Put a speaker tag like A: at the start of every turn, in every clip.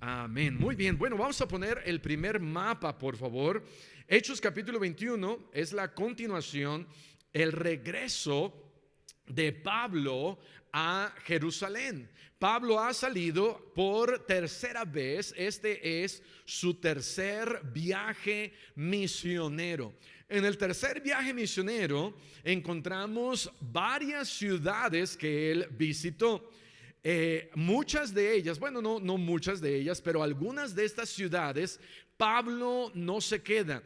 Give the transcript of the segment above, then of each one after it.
A: Amén. Muy bien. Bueno, vamos a poner el primer mapa, por favor. Hechos capítulo 21 es la continuación, el regreso de Pablo a Jerusalén. Pablo ha salido por tercera vez. Este es su tercer viaje misionero. En el tercer viaje misionero encontramos varias ciudades que él visitó. Muchas de ellas, bueno, no muchas de ellas, pero algunas de estas ciudades, Pablo no se queda.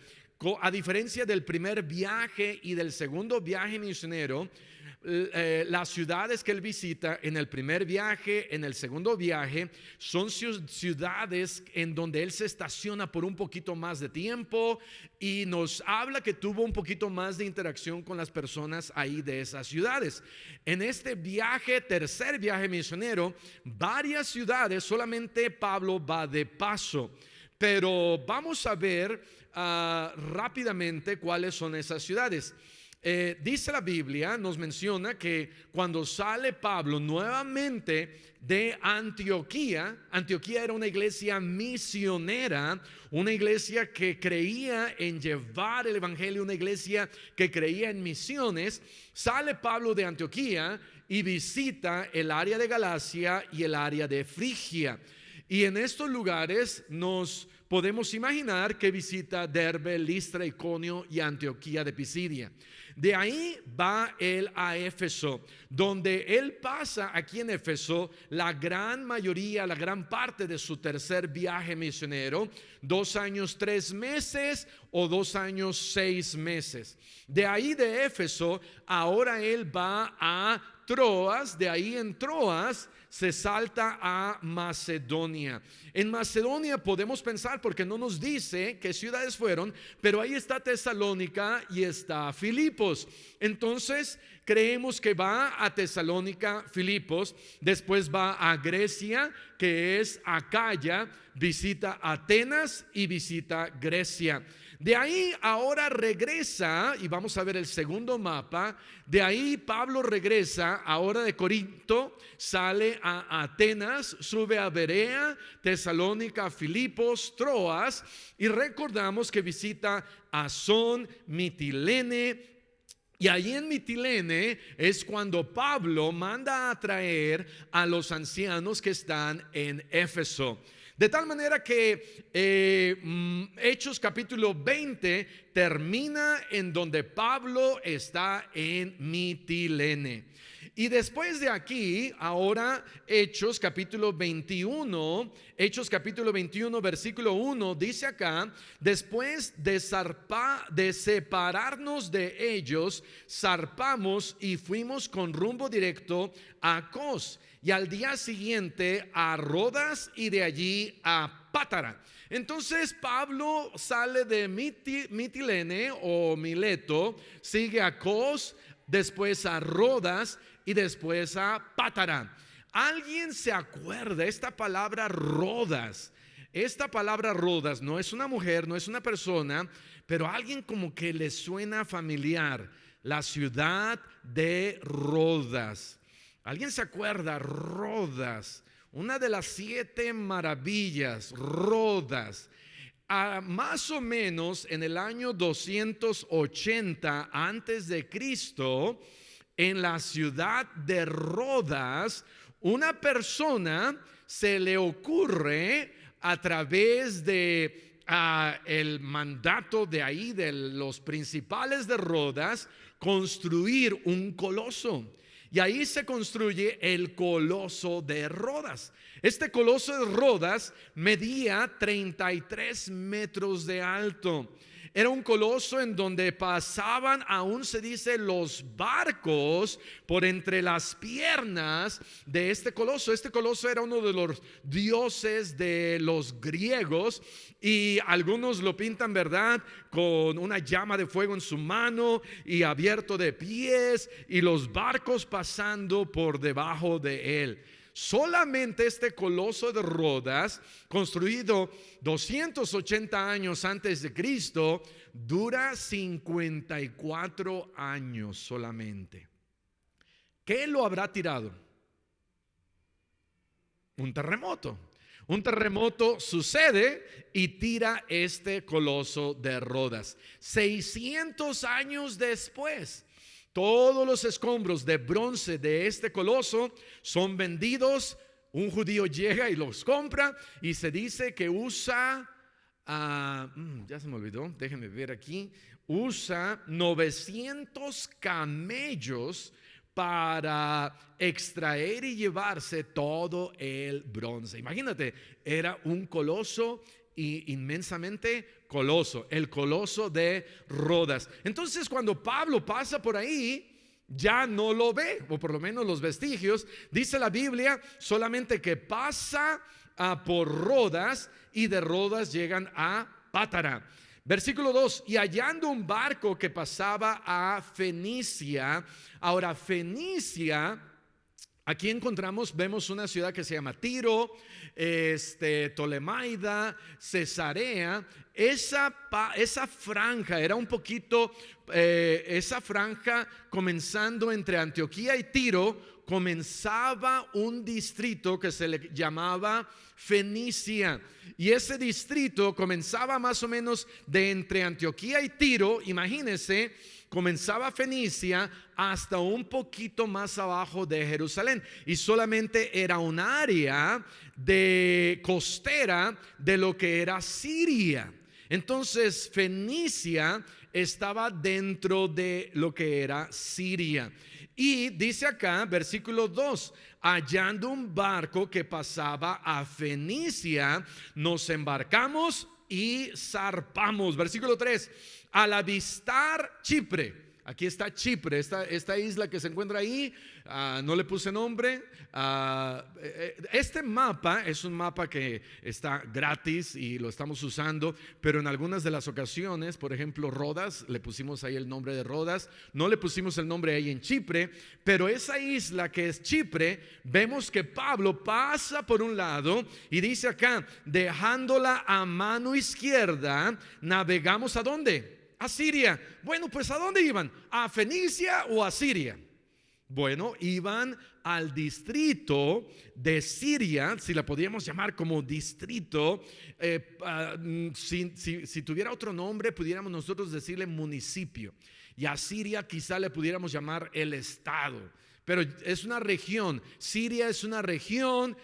A: A diferencia del primer viaje y del segundo viaje misionero, las ciudades que él visita en el primer viaje, en el segundo viaje, son ciudades en donde él se estaciona por un poquito más de tiempo y nos habla que tuvo un poquito más de interacción con las personas ahí de esas ciudades. En este viaje, tercer viaje misionero, varias ciudades, solamente Pablo va de paso. Pero vamos a ver rápidamente cuáles son esas ciudades. Dice la Biblia, nos menciona que cuando sale Pablo nuevamente de Antioquía, Antioquía era una iglesia misionera, una iglesia que creía en llevar el evangelio, una iglesia que creía en misiones. Sale Pablo de Antioquía y visita el área de Galacia y el área de Frigia. Y en estos lugares nos podemos imaginar que visita Derbe, Listra, Iconio y Antioquía de Pisidia. De ahí va él a Éfeso, donde él pasa aquí en Éfeso la gran mayoría, la gran parte de su tercer viaje misionero, 2 años 3 meses o 2 años 6 meses. De ahí de Éfeso, ahora él va a Troas, de ahí en Troas se salta a Macedonia. En Macedonia podemos pensar, porque no nos dice qué ciudades fueron, pero ahí está Tesalónica y está Filipos. Entonces creemos que va a Tesalónica, Filipos, después va a Grecia, que es Acaya, visita Atenas y visita Grecia. De ahí ahora regresa, y vamos a ver el segundo mapa. De ahí Pablo regresa ahora de Corinto, sale a Atenas, sube a Berea, Tesalónica, Filipos, Troas, y recordamos que visita Asón, Mitilene. Y ahí en Mitilene es cuando Pablo manda a traer a los ancianos que están en Éfeso. De tal manera que Hechos capítulo 20 termina en donde Pablo está en Mitilene. Y después de aquí, ahora Hechos capítulo 21, versículo 1, dice acá: después de separarnos de ellos, zarpamos y fuimos con rumbo directo a Cos, y al día siguiente a Rodas, y de allí a Pátara. Entonces Pablo sale de Mitilene o Mileto, sigue a Cos, después a Rodas y después a Pátara. ¿Alguien se acuerda esta palabra Rodas? Esta palabra Rodas no es una mujer, no es una persona, pero a alguien como que le suena familiar. La ciudad de Rodas. ¿Alguien se acuerda? Rodas, una de las 7 maravillas, Rodas. Más o menos en el año 280 antes de Cristo, en la ciudad de Rodas, una persona se le ocurre, a través de el mandato de ahí de los principales de Rodas, construir un coloso. Y ahí se construye el coloso de Rodas. Este coloso de Rodas medía 33 metros de alto. Era un coloso en donde pasaban, aún se dice, los barcos por entre las piernas de este coloso. Este coloso era uno de los dioses de los griegos, y algunos lo pintan, ¿verdad?, con una llama de fuego en su mano y abierto de pies, y los barcos pasando por debajo de él. Solamente este coloso de Rodas, construido 280 años antes de Cristo, dura 54 años solamente. ¿Qué lo habrá tirado? Un terremoto. Un terremoto sucede y tira este coloso de Rodas. 600 años después, todos los escombros de bronce de este coloso son vendidos. Un judío llega y los compra y se dice que usa, ya se me olvidó, déjenme ver aquí, usa 900 camellos para extraer y llevarse todo el bronce. Imagínate, era un coloso y inmensamente coloso, el coloso de Rodas. Entonces, cuando Pablo pasa por ahí, ya no lo ve, o por lo menos los vestigios. Dice la Biblia solamente que pasa por Rodas, y de Rodas llegan a Pátara. Versículo 2: y hallando un barco que pasaba a Fenicia. Ahora, Fenicia, aquí vemos una ciudad que se llama Tiro, Tolemaida, Cesarea. Esa franja era un poquito, esa franja comenzando entre Antioquía y Tiro, comenzaba un distrito que se le llamaba Fenicia. Y ese distrito comenzaba más o menos de entre Antioquía y Tiro. Imagínense, comenzaba Fenicia hasta un poquito más abajo de Jerusalén, y solamente era un área de costera de lo que era Siria. Entonces Fenicia estaba dentro de lo que era Siria. Y dice acá, versículo 2: hallando un barco que pasaba a Fenicia, nos embarcamos y zarpamos. Versículo 3: al avistar Chipre. Aquí está Chipre, esta isla que se encuentra ahí. No le puse nombre. Este mapa es un mapa que está gratis y lo estamos usando, pero en algunas de las ocasiones, por ejemplo Rodas, le pusimos ahí el nombre de Rodas. No le pusimos el nombre ahí en Chipre, pero esa isla que es Chipre, vemos que Pablo pasa por un lado y dice acá: dejándola a mano izquierda, navegamos ¿a dónde? A Siria. Bueno, pues ¿a dónde iban? ¿A Fenicia o a Siria? Bueno, iban al distrito de Siria, si la podríamos llamar como distrito. Si tuviera otro nombre, pudiéramos nosotros decirle municipio. Y a Siria quizá le pudiéramos llamar el estado. Pero es una región. Siria es una región,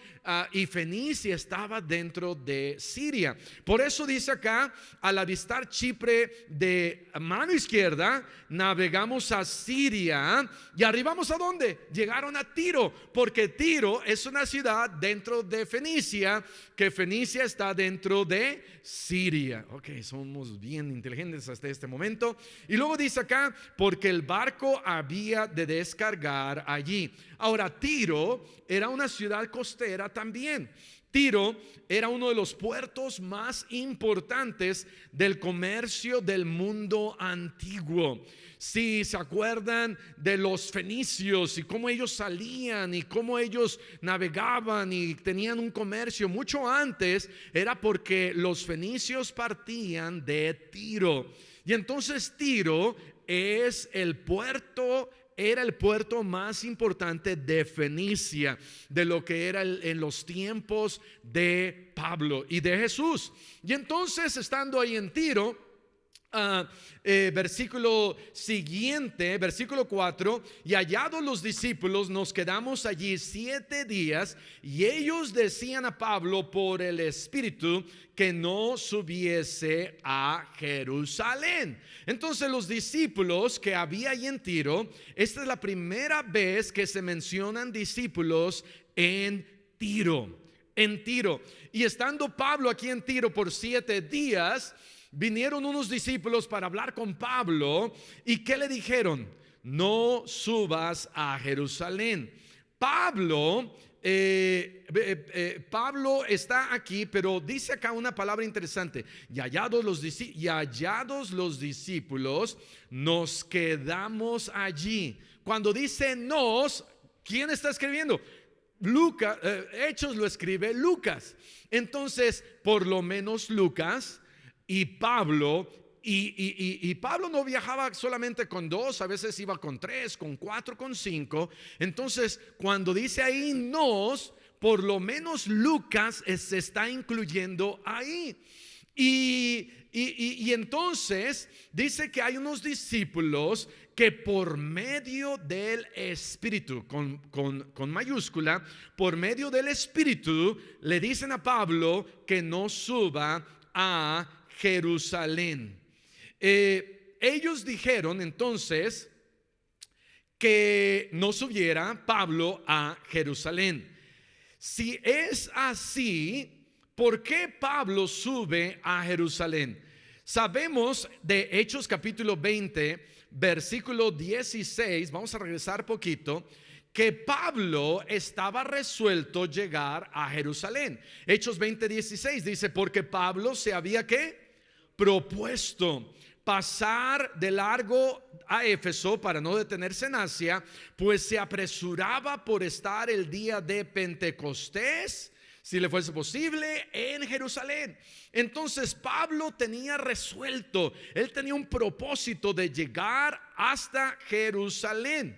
A: y Fenicia estaba dentro de Siria. Por eso dice acá: al avistar Chipre de mano izquierda, navegamos a Siria. ¿Y arribamos a dónde? Llegaron a Tiro, porque Tiro es una ciudad dentro de Fenicia, que Fenicia está dentro de Siria. Ok, somos bien inteligentes hasta este momento. Y luego dice acá: porque el barco había de descargar allí. Ahora, Tiro era una ciudad costera también. Tiro era uno de los puertos más importantes del comercio del mundo antiguo. Si se acuerdan de los fenicios y cómo ellos salían y cómo ellos navegaban y tenían un comercio mucho antes, era porque los fenicios partían de Tiro. Y entonces Tiro era el puerto más importante de Fenicia, de lo que era en los tiempos de Pablo y de Jesús. Y entonces, estando ahí en Tiro, versículo siguiente, versículo 4: y hallados los discípulos, nos quedamos allí 7 días, y ellos decían a Pablo por el Espíritu que no subiese a Jerusalén. Entonces los discípulos que había ahí en Tiro, esta es la primera vez que se mencionan discípulos en Tiro. Y estando Pablo aquí en Tiro por 7 días, vinieron unos discípulos para hablar con Pablo. ¿Y qué le dijeron? No subas a Jerusalén. Pablo está aquí, pero dice acá una palabra interesante: y hallados los discípulos, nos quedamos allí. Cuando dice nos, ¿quién está escribiendo? Lucas. Hechos lo escribe Lucas. Entonces, por lo menos Lucas y Pablo, y Pablo no viajaba solamente con 2, a veces iba con 3, con 4, con 5. Entonces, cuando dice ahí nos, por lo menos Lucas se está incluyendo ahí. Y entonces dice que hay unos discípulos que por medio del Espíritu, con mayúscula, por medio del Espíritu, le dicen a Pablo que no suba a Jerusalén. Ellos dijeron entonces que no subiera Pablo a Jerusalén. Si es así, ¿por qué Pablo sube a Jerusalén? Sabemos de Hechos capítulo 20, versículo 16, vamos a regresar poquito, que Pablo estaba resuelto llegar a Jerusalén. Hechos 20, 16 dice, porque Pablo se había ¿qué? Propuesto pasar de largo a Éfeso para no detenerse en Asia, pues se apresuraba por estar el día de Pentecostés, si le fuese posible, en Jerusalén. Entonces Pablo tenía resuelto, él tenía un propósito de llegar hasta Jerusalén.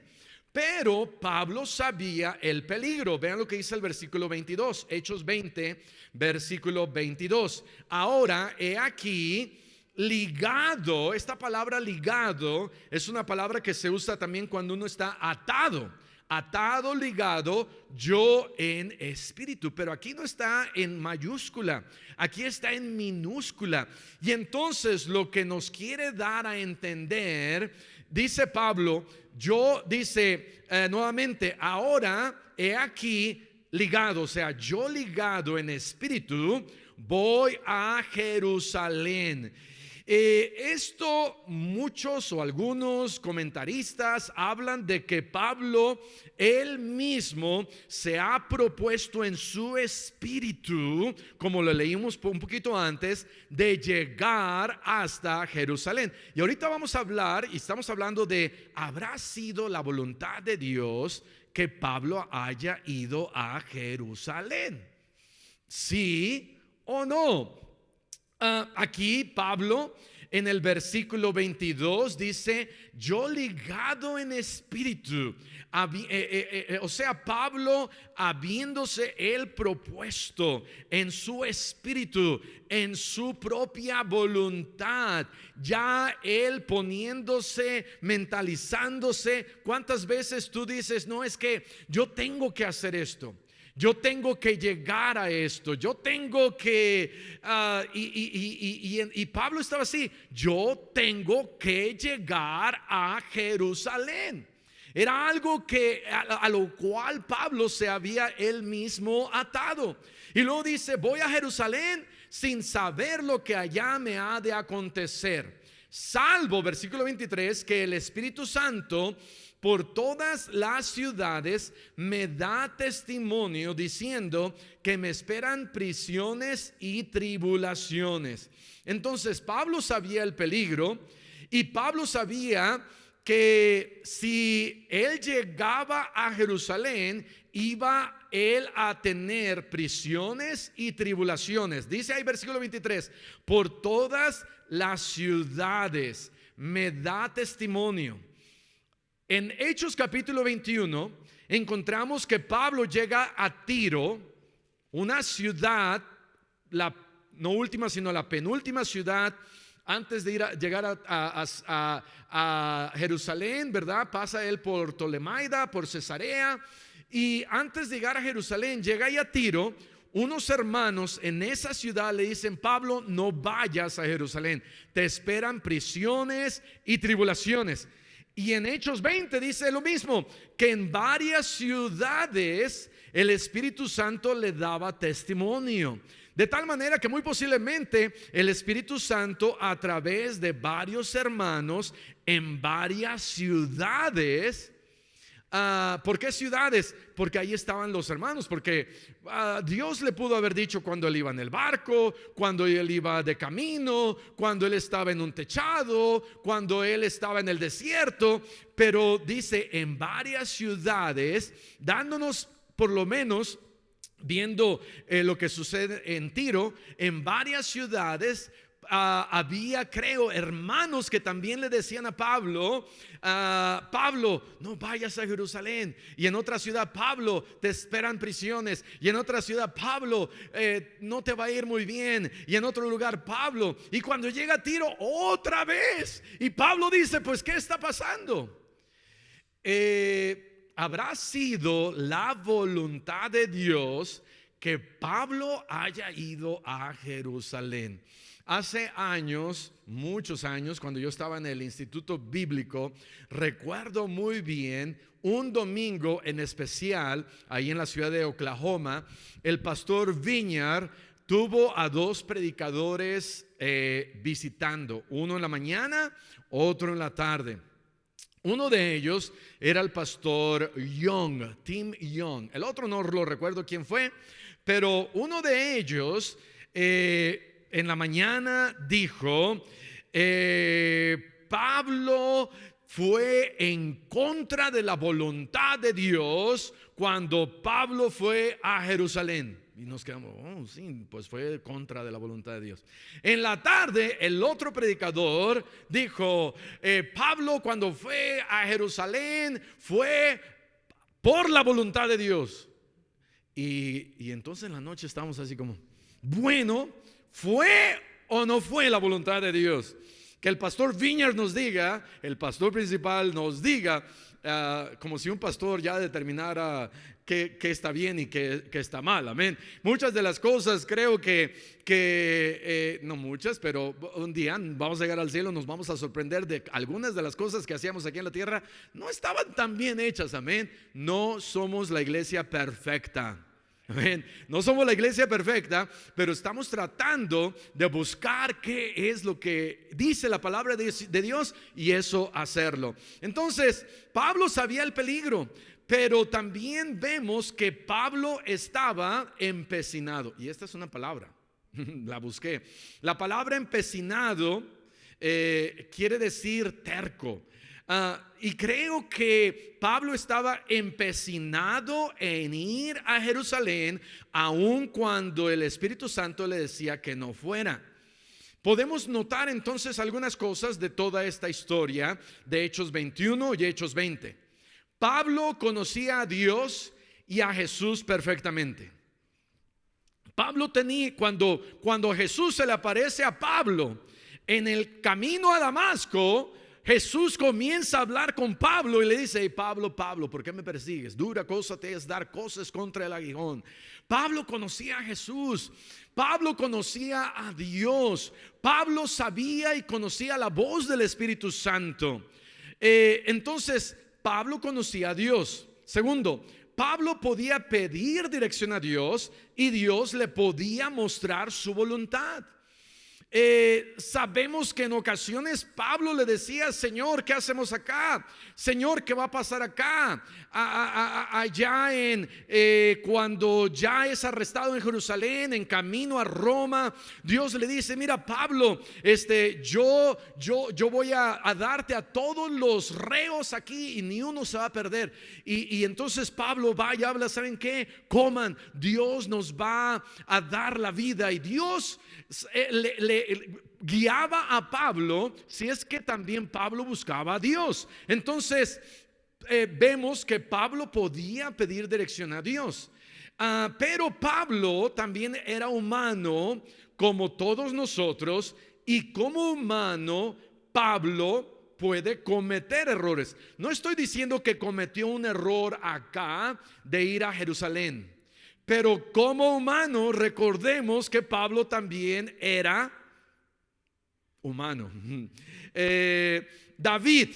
A: Pero Pablo sabía el peligro. Vean lo que dice el versículo 22, Hechos 20, versículo 22. Ahora, he aquí, ligado, esta palabra ligado es una palabra que se usa también cuando uno está atado, ligado, yo en espíritu, pero aquí no está en mayúscula, aquí está en minúscula. Y entonces lo que nos quiere dar a entender, dice Pablo, nuevamente, ahora he aquí ligado, o sea, yo ligado en espíritu, voy a Jerusalén. Esto muchos o algunos comentaristas hablan de que Pablo él mismo se ha propuesto en su espíritu, como lo leímos un poquito antes, de llegar hasta Jerusalén. Y ahorita vamos a hablar, y estamos hablando de, ¿habrá sido la voluntad de Dios que Pablo haya ido a Jerusalén? ¿Sí o no? Aquí Pablo en el versículo 22 dice, yo ligado en espíritu, o sea, Pablo habiéndose él propuesto en su espíritu, en su propia voluntad, ya él poniéndose, mentalizándose. ¿Cuántas veces tú dices, no, es que yo tengo que hacer esto, yo tengo que llegar a esto, yo tengo que, y Pablo estaba así, yo tengo que llegar a Jerusalén? Era algo que a lo cual Pablo se había él mismo atado. Y luego dice, voy a Jerusalén sin saber lo que allá me ha de acontecer, salvo, versículo 23, que el Espíritu Santo por todas las ciudades me da testimonio diciendo que me esperan prisiones y tribulaciones. Entonces Pablo sabía el peligro, y Pablo sabía que si él llegaba a Jerusalén, iba él a tener prisiones y tribulaciones. Dice ahí versículo 23, por todas las ciudades me da testimonio. En Hechos capítulo 21 encontramos que Pablo llega a Tiro, una ciudad, no última sino la penúltima ciudad antes de llegar a Jerusalén, ¿verdad? Pasa él por Ptolemaida, por Cesarea, y antes de llegar a Jerusalén llega ahí a Tiro. Unos hermanos en esa ciudad le dicen, Pablo, no vayas a Jerusalén, te esperan prisiones y tribulaciones. Y en Hechos 20 dice lo mismo, que en varias ciudades el Espíritu Santo le daba testimonio. De tal manera que muy posiblemente el Espíritu Santo, a través de varios hermanos en varias ciudades. ¿Por qué ciudades? Porque ahí estaban los hermanos, porque Dios le pudo haber dicho cuando él iba en el barco, cuando él iba de camino, cuando él estaba en un techado, cuando él estaba en el desierto, pero dice en varias ciudades, dándonos por lo menos, viendo lo que sucede en Tiro, en varias ciudades había, creo, hermanos que también le decían a Pablo, Pablo, no vayas a Jerusalén. Y en otra ciudad, Pablo, te esperan prisiones. Y en otra ciudad, Pablo, no te va a ir muy bien. Y en otro lugar, Pablo. Y cuando llega a Tiro, otra vez. Y Pablo dice, pues, ¿qué está pasando? Habrá sido la voluntad de Dios que Pablo haya ido a Jerusalén. Hace años, muchos años, cuando yo estaba en el Instituto Bíblico, recuerdo muy bien un domingo en especial, ahí en la ciudad de Oklahoma, el pastor Viñar tuvo a dos predicadores visitando, uno en la mañana, otro en la tarde. Uno de ellos era el pastor Young, Tim Young. El otro no lo recuerdo quién fue, pero uno de ellos en la mañana dijo, Pablo fue en contra de la voluntad de Dios cuando Pablo fue a Jerusalén. Y nos quedamos, oh, sí, pues fue contra de la voluntad de Dios. En la tarde, el otro predicador dijo, Pablo cuando fue a Jerusalén fue por la voluntad de Dios. Y entonces en la noche estábamos así como, bueno, ¿fue o no fue la voluntad de Dios? Que el pastor Viñas nos diga, el pastor principal nos diga, como si un pastor ya determinara que está bien y que está mal, amén. Muchas de las cosas creo que no muchas, pero un día vamos a llegar al cielo, nos vamos a sorprender de algunas de las cosas que hacíamos aquí en la tierra no estaban tan bien hechas, amén. No somos la iglesia perfecta. Amén. No somos la iglesia perfecta, pero estamos tratando de buscar qué es lo que dice la palabra de Dios y eso hacerlo. Entonces, Pablo sabía el peligro, pero también vemos que Pablo estaba empecinado. Y esta es una palabra, la busqué. La palabra empecinado quiere decir terco. Y creo que Pablo estaba empecinado en ir a Jerusalén, aun cuando el Espíritu Santo le decía que no fuera. Podemos notar entonces algunas cosas de toda esta historia de Hechos 21 y Hechos 20. Pablo conocía a Dios y a Jesús perfectamente. Pablo tenía, cuando Jesús se le aparece a Pablo en el camino a Damasco, Jesús comienza a hablar con Pablo y le dice, hey, Pablo, ¿por qué me persigues? Dura cosa te es dar cosas contra el aguijón. Pablo conocía a Jesús, Pablo conocía a Dios, Pablo sabía y conocía la voz del Espíritu Santo. Entonces, Pablo conocía a Dios. Segundo, Pablo podía pedir dirección a Dios y Dios le podía mostrar su voluntad. Sabemos que en ocasiones Pablo le decía, Señor, ¿qué hacemos acá? Señor, ¿qué va a pasar acá? Allá cuando ya es arrestado en Jerusalén, en camino a Roma, Dios le dice, mira Pablo, yo voy a darte a todos los reos aquí y ni uno se va a perder. Y entonces Pablo va y habla, ¿saben qué? Coman, Dios nos va a dar la vida. Y Dios le guiaba a Pablo, si es que también Pablo buscaba a Dios. Entonces vemos que Pablo podía pedir dirección a Dios, pero Pablo también era humano como todos nosotros, y como humano Pablo puede cometer errores. No estoy diciendo que cometió un error acá de ir a Jerusalén, pero como humano recordemos que Pablo también era humano. David,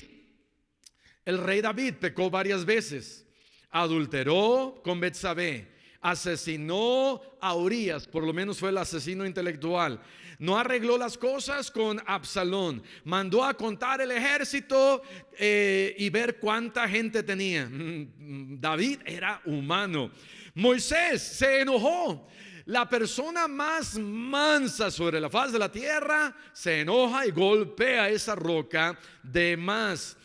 A: el rey David pecó varias veces, adulteró con Betsabé, asesinó a Urías, por lo menos fue el asesino intelectual. No arregló las cosas con Absalón, mandó a contar el ejército y ver cuánta gente tenía. David era humano. Moisés se enojó. La persona más mansa sobre la faz de la tierra se enoja y golpea esa roca de más.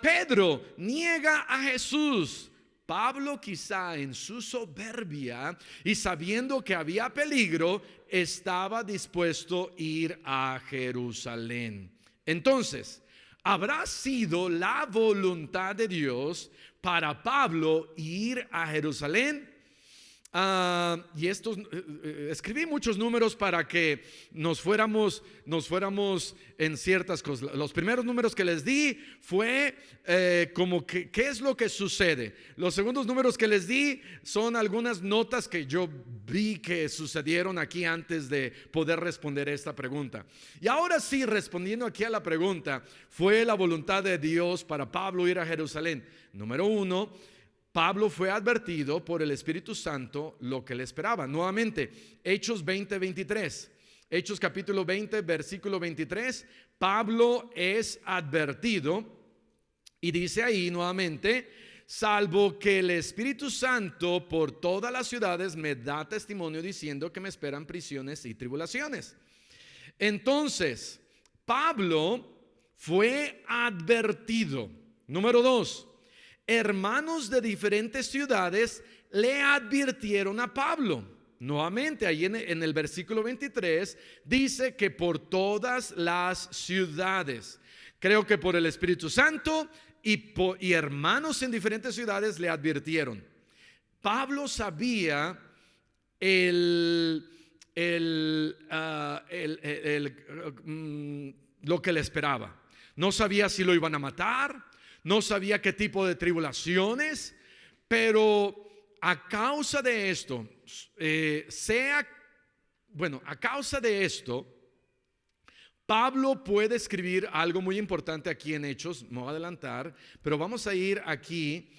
A: Pedro niega a Jesús. Pablo, quizá en su soberbia y sabiendo que había peligro, estaba dispuesto a ir a Jerusalén. Entonces, ¿habrá sido la voluntad de Dios para Pablo ir a Jerusalén? Y estos escribí muchos números para que nos fuéramos en ciertas cosas. Los primeros números que les di fue como que qué es lo que sucede. Los segundos números que les di son algunas notas que yo vi que sucedieron aquí antes de poder responder esta pregunta. Y ahora sí, respondiendo aquí a la pregunta, ¿fue la voluntad de Dios para Pablo ir a Jerusalén? Número uno, Pablo fue advertido por el Espíritu Santo lo que le esperaba. Nuevamente, Hechos 20:23. Hechos capítulo 20, versículo 23. Pablo es advertido y dice ahí nuevamente: salvo que el Espíritu Santo por todas las ciudades me da testimonio diciendo que me esperan prisiones y tribulaciones. Entonces, Pablo fue advertido. Número dos, hermanos de diferentes ciudades le advirtieron a Pablo. Nuevamente, ahí en el versículo 23 dice que por todas las ciudades. Creo que por el Espíritu Santo y hermanos en diferentes ciudades le advirtieron. Pablo sabía lo que le esperaba. No sabía si lo iban a matar. No sabía qué tipo de tribulaciones, pero a causa de esto, a causa de esto, Pablo puede escribir algo muy importante aquí en Hechos. Me voy a adelantar, pero vamos a ir aquí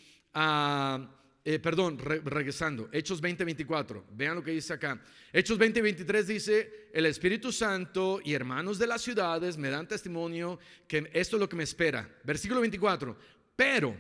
A: regresando. Hechos 20:24. Vean lo que dice acá. Hechos 20:23 dice: el Espíritu Santo y hermanos de las ciudades me dan testimonio que esto es lo que me espera. Versículo 24. Pero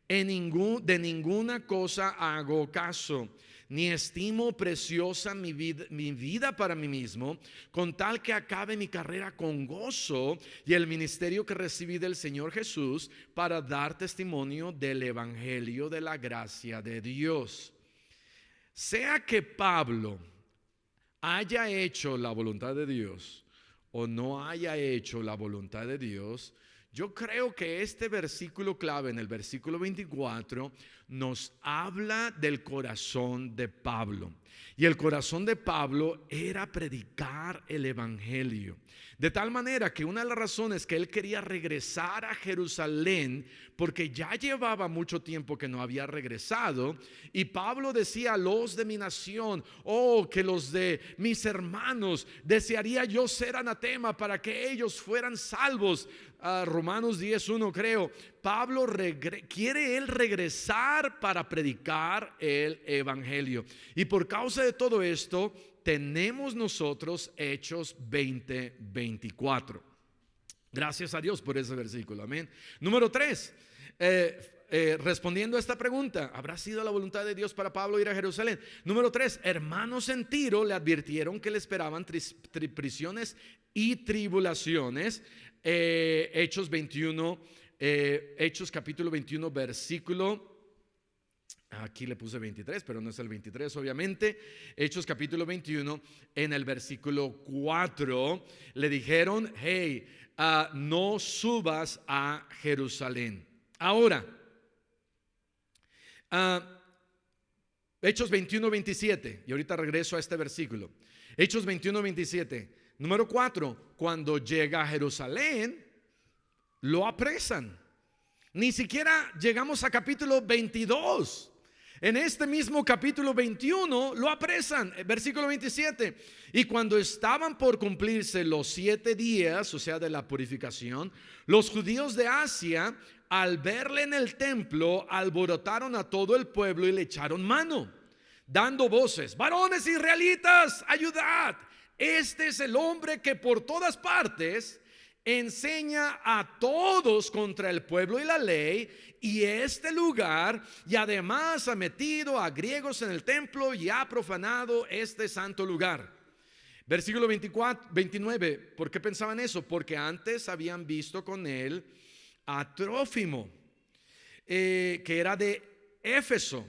A: de ninguna cosa hago caso, ni estimo preciosa mi vida para mí mismo, con tal que acabe mi carrera con gozo y el ministerio que recibí del Señor Jesús para dar testimonio del evangelio de la gracia de Dios. Sea que Pablo haya hecho la voluntad de Dios o no haya hecho la voluntad de Dios, yo creo que este versículo clave, en el versículo 24, nos habla del corazón de Pablo. Y el corazón de Pablo era predicar el evangelio. De tal manera que una de las razones que él quería regresar a Jerusalén, porque ya llevaba mucho tiempo que no había regresado, y Pablo decía: a los de mi nación, que los de mis hermanos, desearía yo ser anatema para que ellos fueran salvos. Romanos 10:1 creo. Pablo quiere él regresar para predicar el evangelio. Y por causa de todo esto tenemos nosotros Hechos 20:24. Gracias a Dios por ese versículo, amén. Número 3, respondiendo a esta pregunta: ¿habrá sido la voluntad de Dios para Pablo ir a Jerusalén? Número 3, hermanos en Tiro le advirtieron que le esperaban prisiones y tribulaciones. Hechos capítulo 21 versículo, aquí le puse 23, pero no es el 23 obviamente. Hechos capítulo 21, en el versículo 4 le dijeron: hey, no subas a Jerusalén. Ahora, Hechos 21:27, y ahorita regreso a este versículo. Hechos 21:27. Número 4, cuando llega a Jerusalén, lo apresan. Ni siquiera llegamos a capítulo 22. En este mismo capítulo 21 lo apresan. Versículo 27. Y cuando estaban por cumplirse los 7 días, o sea, de la purificación, los judíos de Asia, al verle en el templo, alborotaron a todo el pueblo y le echaron mano, dando voces: varones israelitas, ayudad. Este es el hombre que por todas partes enseña a todos contra el pueblo y la ley y este lugar, y además ha metido a griegos en el templo y ha profanado este santo lugar. Versículo 29. ¿Por qué pensaban eso? Porque antes habían visto con él a Trófimo, que era de Éfeso,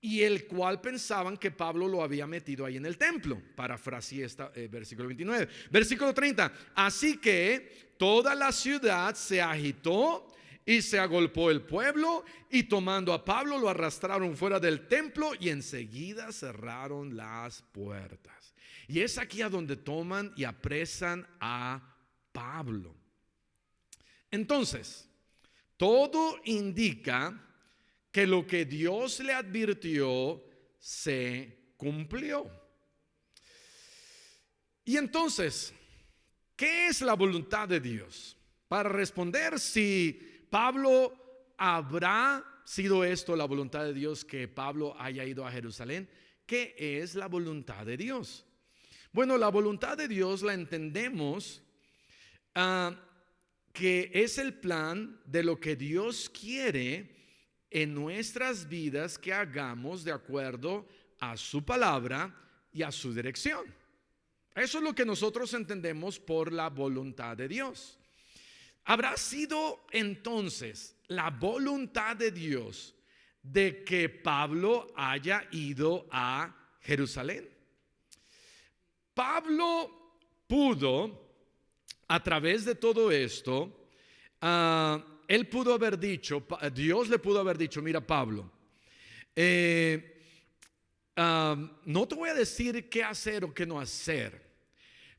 A: y el cual pensaban que Pablo lo había metido ahí en el templo. Parafraseé versículo 29. Versículo 30. Así que toda la ciudad se agitó y se agolpó el pueblo, y tomando a Pablo lo arrastraron fuera del templo y enseguida cerraron las puertas. Y es aquí a donde toman y apresan a Pablo. Entonces, todo indica que lo que Dios le advirtió se cumplió. Y entonces, ¿qué es la voluntad de Dios? Para responder si Pablo habrá sido esto la voluntad de Dios, que Pablo haya ido a Jerusalén. ¿Qué es la voluntad de Dios? Bueno, la voluntad de Dios la entendemos que es el plan de lo que Dios quiere en nuestras vidas que hagamos de acuerdo a su palabra y a su dirección. Eso es lo que nosotros entendemos por la voluntad de Dios. ¿Habrá sido entonces la voluntad de Dios de que Pablo haya ido a Jerusalén? Pablo pudo, a través de todo esto, él pudo haber dicho, Dios le pudo haber dicho: mira, Pablo, no te voy a decir qué hacer o qué no hacer,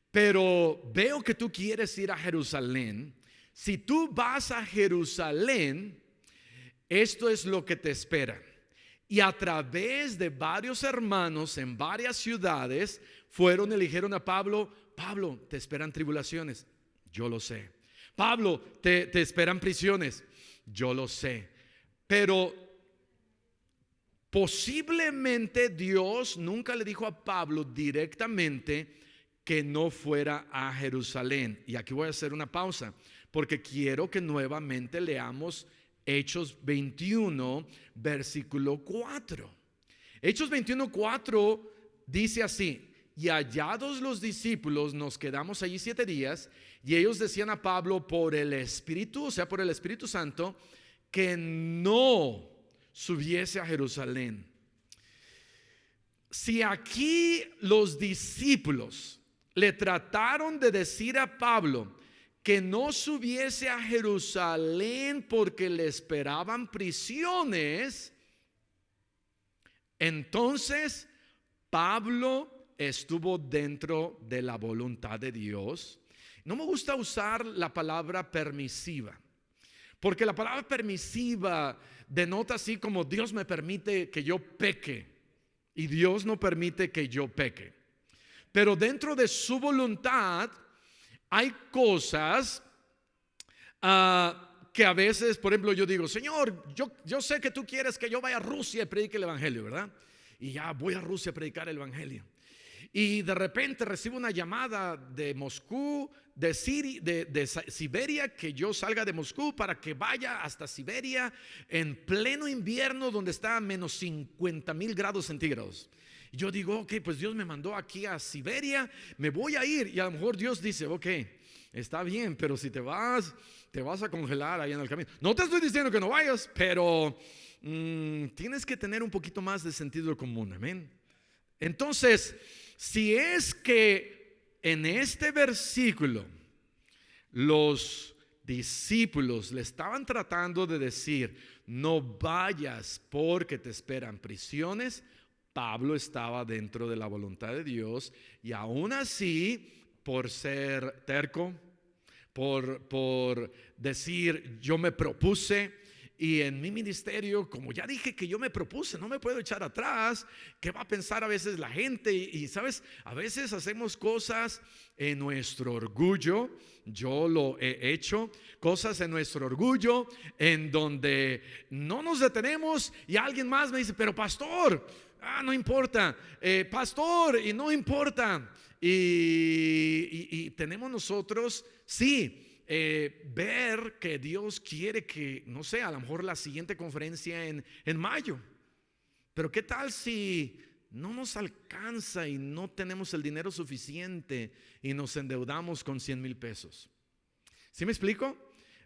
A: pero veo que tú quieres ir a Jerusalén. Si tú vas a Jerusalén, esto es lo que te espera. Y a través de varios hermanos en varias ciudades fueron y le dijeron a Pablo: Pablo, te esperan tribulaciones. Yo lo sé. Pablo, te esperan prisiones. Yo lo sé. Pero posiblemente Dios nunca le dijo a Pablo directamente que no fuera a Jerusalén. Y aquí voy a hacer una pausa, porque quiero que nuevamente leamos Hechos 21, versículo 4. Hechos 21, 4 dice así: y hallados los discípulos, nos quedamos allí 7 días, y ellos decían a Pablo por el Espíritu, o sea, por el Espíritu Santo, que no subiese a Jerusalén. Si aquí los discípulos le trataron de decir a Pablo que no subiese a Jerusalén porque le esperaban prisiones, entonces Pablo estuvo dentro de la voluntad de Dios. No me gusta usar la palabra permisiva, porque la palabra permisiva denota así como Dios me permite que yo peque y Dios no permite que yo peque. Pero dentro de su voluntad hay cosas que a veces, por ejemplo, yo digo: Señor, yo sé que tú quieres que yo vaya a Rusia y predique el evangelio, ¿verdad? Y ya voy a Rusia a predicar el evangelio. Y de repente recibo una llamada de Moscú, de Siberia, que yo salga de Moscú para que vaya hasta Siberia en pleno invierno, donde está a menos 50,000 grados centígrados. Y yo digo: ok, pues Dios me mandó aquí a Siberia, me voy a ir. Y a lo mejor Dios dice: ok, está bien, pero si te vas a congelar ahí en el camino. No te estoy diciendo que no vayas, pero tienes que tener un poquito más de sentido común. Amén. Entonces, si es que en este versículo los discípulos le estaban tratando de decir: no vayas porque te esperan prisiones, Pablo estaba dentro de la voluntad de Dios, y aún así, por ser terco, por decir yo me propuse, y en mi ministerio, como ya dije que yo me propuse, no me puedo echar atrás. ¿Qué va a pensar a veces la gente? Y sabes, a veces hacemos cosas en nuestro orgullo. Yo lo he hecho, cosas en nuestro orgullo en donde no nos detenemos, y alguien más me dice: pero pastor, no importa, pastor, y no importa. Y tenemos nosotros, sí, ver que Dios quiere que, no sé, a lo mejor la siguiente conferencia en mayo. Pero ¿qué tal si no nos alcanza y no tenemos el dinero suficiente y nos endeudamos con 100,000 pesos? ¿Sí me explico?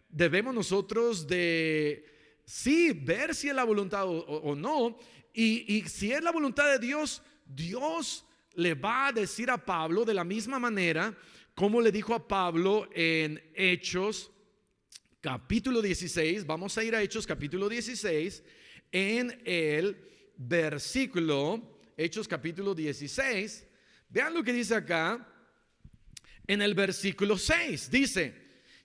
A: Debemos nosotros de sí, ver si es la voluntad o no. Y si es la voluntad de Dios, Dios le va a decir a Pablo de la misma manera como le dijo a Pablo en Hechos capítulo 16. Vamos a ir a Hechos capítulo 16 en el versículo, Hechos capítulo 16. Vean lo que dice acá en el versículo 6. Dice: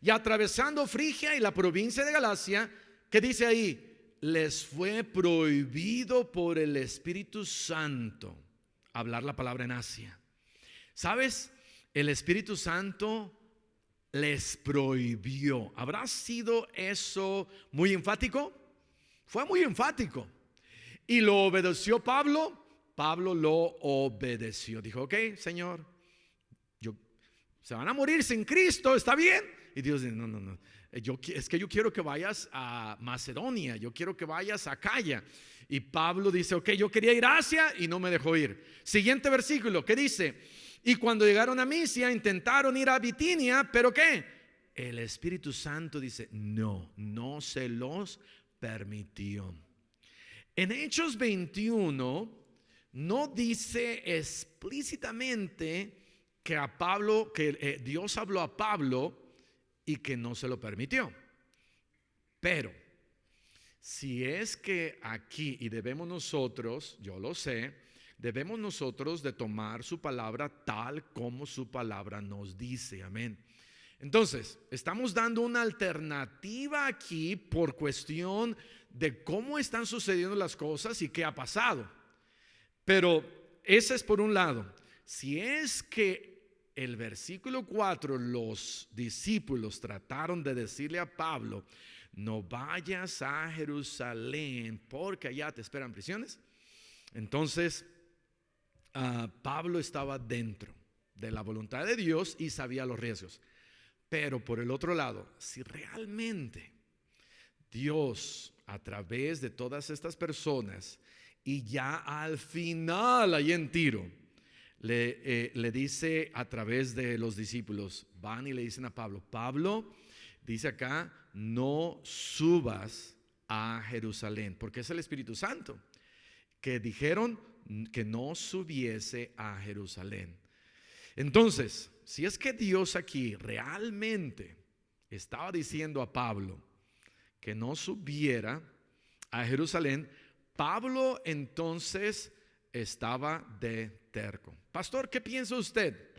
A: y atravesando Frigia y la provincia de Galacia, ¿qué dice ahí? Les fue prohibido por el Espíritu Santo hablar la palabra en Asia. ¿Sabes? El Espíritu Santo les prohibió. ¿Habrá sido eso muy enfático? Fue muy enfático. ¿Y lo obedeció Pablo? Pablo lo obedeció. Dijo: ok, Señor, se van a morir sin Cristo, ¿está bien? Y Dios dice: no. Es que yo quiero que vayas a Macedonia, yo quiero que vayas a Acaya. Y Pablo dice: ok, yo quería ir a Asia y no me dejó ir. Siguiente versículo, ¿qué dice? Y cuando llegaron a Misia, intentaron ir a Bitinia, pero ¿qué? El Espíritu Santo dice: no se los permitió. En Hechos 21 no dice explícitamente que a Pablo, que Dios habló a Pablo y que no se lo permitió. Pero si es que aquí, y debemos nosotros, yo lo sé, debemos nosotros de tomar su palabra tal como su palabra nos dice. Amén. Entonces, estamos dando una alternativa aquí por cuestión de cómo están sucediendo las cosas y qué ha pasado. Pero ese es por un lado. Si es que el versículo 4, los discípulos trataron de decirle a Pablo: no vayas a Jerusalén porque allá te esperan prisiones. Entonces Pablo estaba dentro de la voluntad de Dios y sabía los riesgos. Pero por el otro lado, si realmente Dios, a través de todas estas personas, y ya al final ahí en Tiro, le dice a través de los discípulos, van y le dicen a Pablo: Pablo, dice acá, no subas a Jerusalén, porque es el Espíritu Santo, que dijeron que no subiese a Jerusalén. Entonces, si es que Dios aquí realmente estaba diciendo a Pablo que no subiera a Jerusalén, Pablo entonces estaba de terco. Pastor, ¿qué piensa usted?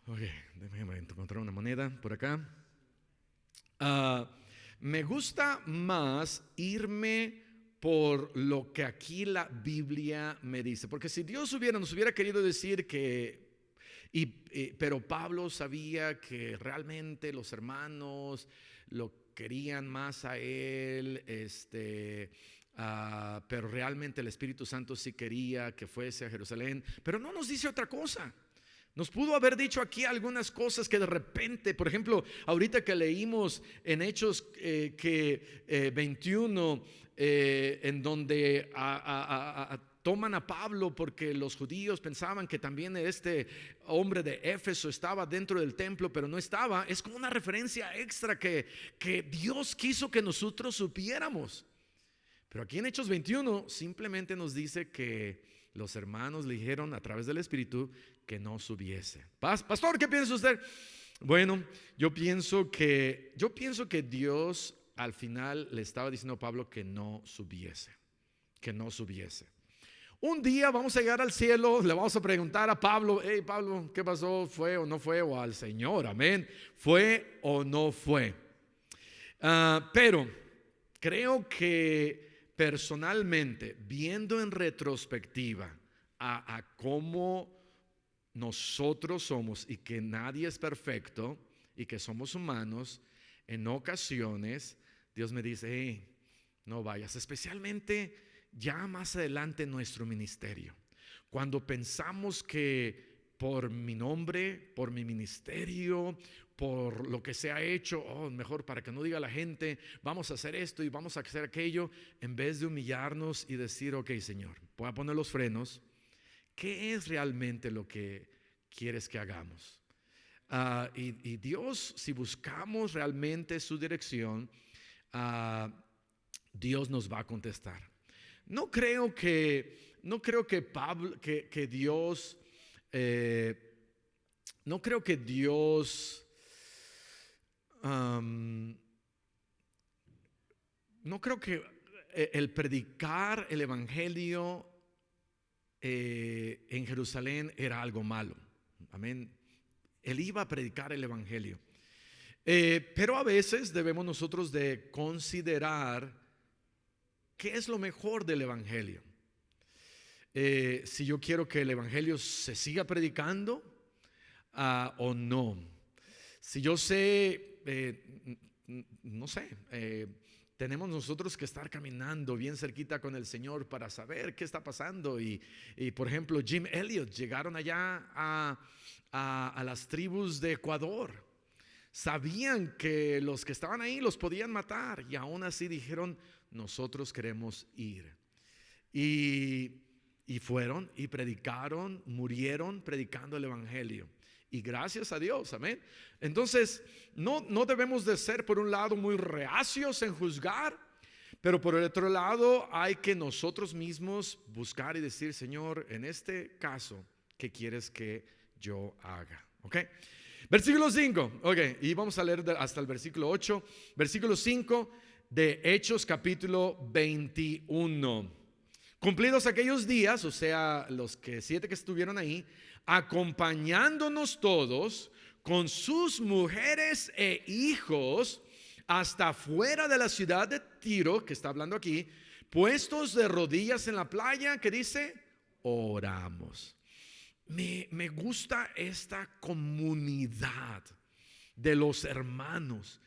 A: Ok, déjame encontrar una moneda por acá. Me gusta más irme por lo que aquí la Biblia me dice, porque si Dios nos hubiera querido decir que pero Pablo sabía que realmente los hermanos lo querían más a él, pero realmente el Espíritu Santo sí quería que fuese a Jerusalén, pero no nos dice otra cosa. Nos pudo haber dicho aquí algunas cosas que de repente, por ejemplo, ahorita que leímos en Hechos 21, en donde toman a Pablo porque los judíos pensaban que también este hombre de Éfeso estaba dentro del templo, pero no estaba. Es como una referencia extra que Dios quiso que nosotros supiéramos. Pero aquí en Hechos 21 simplemente nos dice que los hermanos le dijeron a través del Espíritu que no subiese. Pastor, ¿qué piensa usted? Bueno, yo pienso que Dios al final le estaba diciendo a Pablo que no subiese. Que no subiese. Un día vamos a llegar al cielo, le vamos a preguntar a Pablo: hey Pablo, ¿qué pasó? ¿Fue o no fue? O al Señor, amén, ¿fue o no fue? Pero creo que personalmente, viendo en retrospectiva a cómo nosotros somos y que nadie es perfecto y que somos humanos, en ocasiones Dios me dice: hey, no vayas, especialmente ya más adelante en nuestro ministerio, cuando pensamos que por mi nombre, por mi ministerio, por lo que se ha hecho, mejor para que no diga la gente, vamos a hacer esto y vamos a hacer aquello, en vez de humillarnos y decir: ok, Señor, voy a poner los frenos. ¿Qué es realmente lo que quieres que hagamos? Y Dios, si buscamos realmente su dirección, Dios nos va a contestar. No creo que Dios, no creo que el predicar el evangelio en Jerusalén era algo malo. Amén. Él iba a predicar el evangelio. Pero a veces debemos nosotros de considerar qué es lo mejor del evangelio. Si yo quiero que el evangelio se siga predicando o no. Si yo sé, no sé, tenemos nosotros que estar caminando bien cerquita con el Señor para saber qué está pasando. Y por ejemplo, Jim Elliot llegaron allá a las tribus de Ecuador. Sabían que los que estaban ahí los podían matar y aún así dijeron: nosotros queremos ir. Y fueron y predicaron, murieron predicando el evangelio. Y gracias a Dios, amén. Entonces no debemos de ser por un lado muy reacios en juzgar, pero por el otro lado hay que nosotros mismos buscar y decir: Señor, en este caso, ¿qué quieres que yo haga? ¿Ok? Versículo 5, ok, y vamos a leer hasta el versículo 8. Versículo 5 de Hechos capítulo 21. Cumplidos aquellos días, o sea, los 7 que estuvieron ahí, acompañándonos todos con sus mujeres e hijos hasta fuera de la ciudad de Tiro, que está hablando aquí, puestos de rodillas en la playa, que dice: oramos. Me gusta esta comunidad de los hermanos,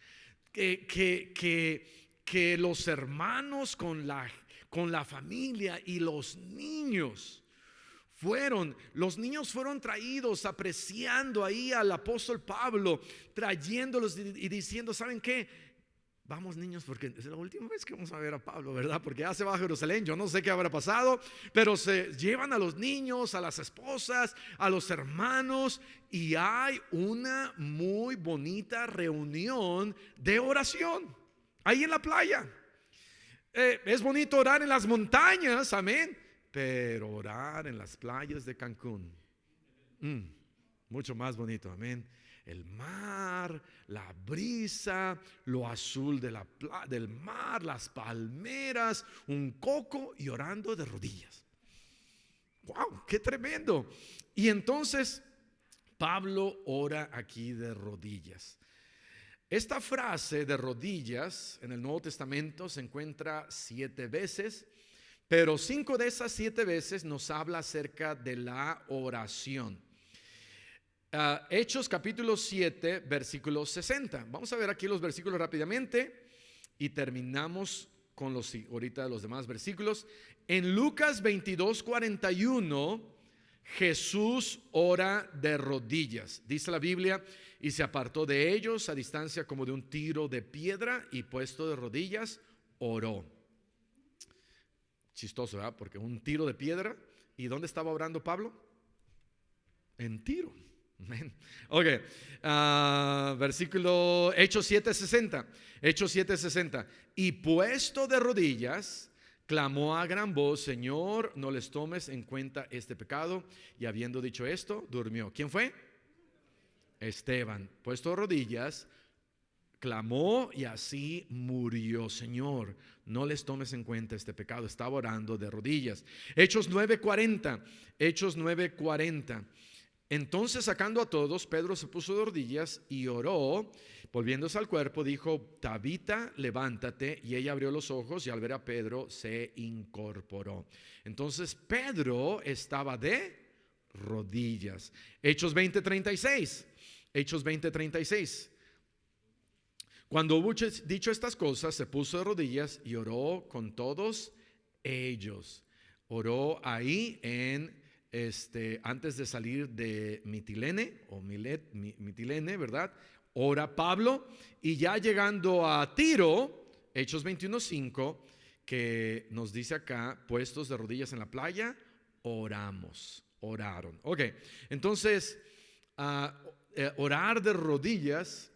A: que los hermanos con la familia y los niños fueron traídos, apreciando ahí al apóstol Pablo, trayéndolos y diciendo: ¿saben qué? Vamos, niños, porque es la última vez que vamos a ver a Pablo, ¿verdad? Porque ya se va a Jerusalén. Yo no sé qué habrá pasado, pero se llevan a los niños, a las esposas, a los hermanos, y hay una muy bonita reunión de oración ahí en la playa. Es bonito orar en las montañas, amén, pero orar en las playas de Cancún, mucho más bonito, amén. El mar, la brisa, lo azul del mar, las palmeras, un coco y orando de rodillas. ¡Wow! ¡Qué tremendo! Y entonces Pablo ora aquí de rodillas. Esta frase de rodillas en el Nuevo Testamento se encuentra 7 veces, pero 5 de esas 7 veces nos habla acerca de la oración. Hechos capítulo 7 versículo 60. Vamos a ver aquí los versículos rápidamente y terminamos con ahorita los demás versículos. En Lucas 22:41 Jesús ora de rodillas, dice la Biblia: y se apartó de ellos a distancia como de un tiro de piedra, y puesto de rodillas oró. Chistoso, ¿verdad? Porque un tiro de piedra. ¿Y dónde estaba orando Pablo? En Tiro. Ok, versículo Hechos 7:60. Hechos 7:60. Y puesto de rodillas clamó a gran voz: Señor, no les tomes en cuenta este pecado. Y habiendo dicho esto, durmió. ¿Quién fue? Esteban. Puesto de rodillas clamó y así murió. Señor, no les tomes en cuenta este pecado. Estaba orando de rodillas. Hechos 9:40. Hechos 9:40. Entonces, sacando a todos, Pedro se puso de rodillas y oró. Volviéndose al cuerpo, dijo: Tabita, levántate. Y ella abrió los ojos y al ver a Pedro se incorporó. Entonces Pedro estaba de rodillas. Hechos 20:36. Hechos 20:36. Cuando hubo dicho estas cosas, se puso de rodillas y oró con todos ellos. Oró ahí antes de salir de Mitilene o Mitilene, ¿verdad? Ora Pablo, y ya llegando a Tiro, Hechos 21:5, que nos dice acá: puestos de rodillas en la playa, oraron. Ok, entonces orar de rodillas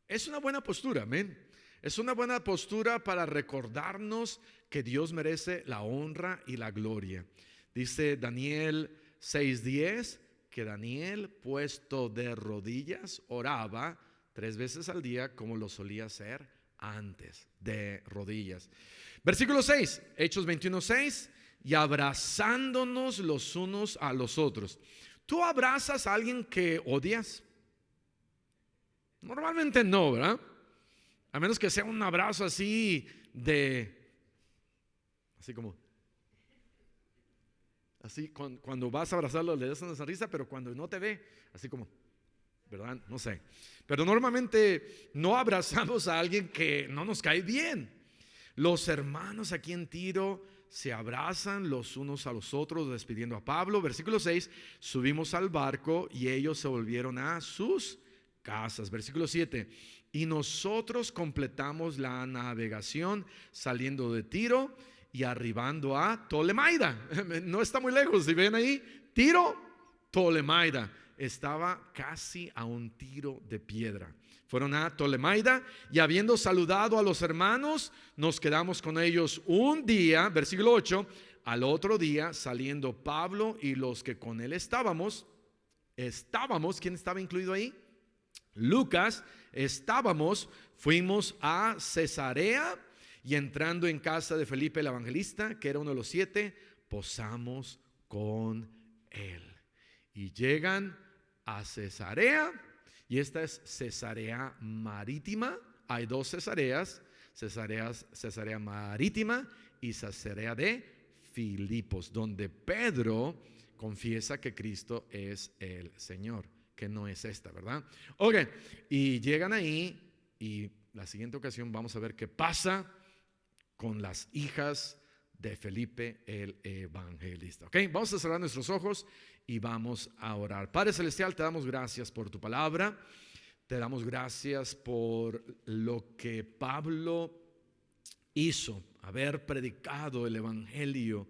A: es una buena postura, amén. Es una buena postura para recordarnos que Dios merece la honra y la gloria. Dice Daniel 6:10 que Daniel, puesto de rodillas, oraba 3 veces al día como lo solía hacer antes, de rodillas. Versículo 6, Hechos 21:6, y abrazándonos los unos a los otros. ¿Tú abrazas a alguien que odias? Normalmente no, ¿verdad? A menos que sea un abrazo así así como, así cuando vas a abrazarlo le das una sonrisa, pero cuando no te ve, así como, ¿verdad? No sé. Pero normalmente no abrazamos a alguien que no nos cae bien. Los hermanos aquí en Tiro se abrazan los unos a los otros despidiendo a Pablo. Versículo 6, subimos al barco y ellos se volvieron a sus casas. Versículo 7, y nosotros completamos la navegación saliendo de Tiro y arribando a Tolemaida. No está muy lejos, si ven ahí, Tiro, Tolemaida. Estaba casi a un tiro de piedra. Fueron a Tolemaida y habiendo saludado a los hermanos, nos quedamos con ellos un día. Versículo 8, al otro día saliendo Pablo y los que con él estábamos, ¿quién estaba incluido ahí? Lucas, fuimos a Cesarea y entrando en casa de Felipe el evangelista, que era uno de los 7, posamos con él. Y llegan a Cesarea, y esta es Cesarea Marítima. Hay 2 Cesareas, Cesarea Marítima y Cesarea de Filipos, donde Pedro confiesa que Cristo es el Señor, que no es esta, ¿verdad? Ok, y llegan ahí y la siguiente ocasión vamos a ver qué pasa con las hijas de Felipe el evangelista. Ok, vamos a cerrar nuestros ojos y vamos a orar. Padre Celestial, te damos gracias por tu palabra. Te damos gracias por lo que Pablo hizo, haber predicado el evangelio.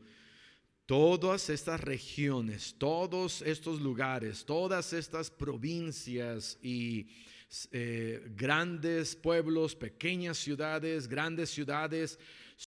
A: Todas estas regiones, todos estos lugares, todas estas provincias y grandes pueblos, pequeñas ciudades, grandes ciudades,